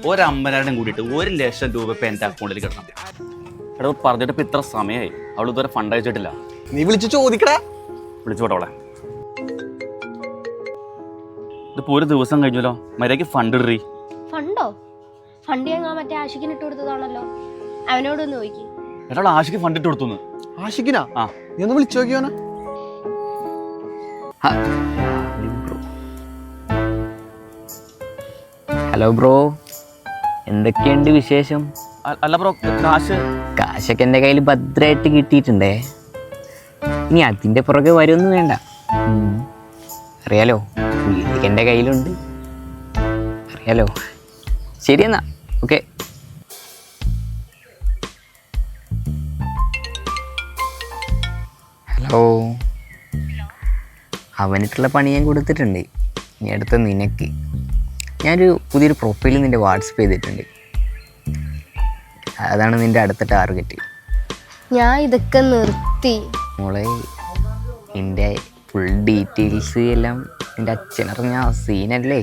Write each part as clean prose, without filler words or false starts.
ഒരമ്മനാടും കൂടിയിട്ട് 1,00,000 രൂപ ഇപ്പം എൻ്റെ അക്കൗണ്ടിൽ കിടണം. എടാ പറഞ്ഞിട്ട് ഇപ്പം ഇത്ര സമയമായി, അവൾ ഇതുവരെ ഫണ്ട് അയച്ചിട്ടില്ല. നീ വിളിച്ച് ചോദിക്കടാ. വിളിച്ചോട്ടെ അവളെ. ഇതിപ്പോൾ ഒരു ദിവസം കഴിഞ്ഞല്ലോ, മര്യാദയ്ക്ക് ഫണ്ട് ഇടറി. ഫണ്ടോ? ഫണ്ട് ഞങ്ങൾ മറ്റേ ആഷിക്കിന് ഇട്ട് കൊടുത്തതാണല്ലോ, അവനോടൊന്ന് ചോദിക്കും. എടാ ആഷിക്ക് ഫണ്ട് ഇട്ട് കൊടുത്തു. ആഷിക്കിനാ? ആ, നീ ഒന്ന് വിളിച്ചു നോക്കിയോനെ. ഹലോ ബ്രോ, എന്തൊക്കെയുണ്ട് വിശേഷം? അല്ല ബ്രോ, കാശൊക്കെ എൻ്റെ കയ്യിൽ ഭദ്രമായിട്ട് കിട്ടിയിട്ടുണ്ടേ. ഇനി അതിൻ്റെ പുറകെ വരുമൊന്നും വേണ്ട. അറിയാലോ, വീട്ടിലേക്ക് എൻ്റെ കയ്യിലുണ്ട്. അറിയാലോ. ശരി എന്നാ, ഓക്കെ. ഹലോ, അവനിട്ടുള്ള പണി ഞാൻ കൊടുത്തിട്ടുണ്ട്. ഇനി അടുത്ത നിനക്ക് ഞാനൊരു പുതിയൊരു പ്രൊഫൈൽ നിൻ്റെ വാട്സപ്പ് ചെയ്തിട്ടുണ്ട്. അതാണ് നിൻ്റെ അടുത്ത ടാർഗറ്റ്. ഞാൻ ഇതൊക്കെ നിർത്തി മോളെ. എൻ്റെ ഫുൾ ഡീറ്റെയിൽസ് എല്ലാം എൻ്റെ അച്ഛനറിഞ്ഞ സീനല്ലേ.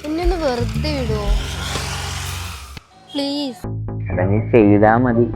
എന്നെ ഒന്ന് വെറുതെ വിടുവോ പ്ലീസ്? അതങ്ങ് ചെയ്താൽ മതി.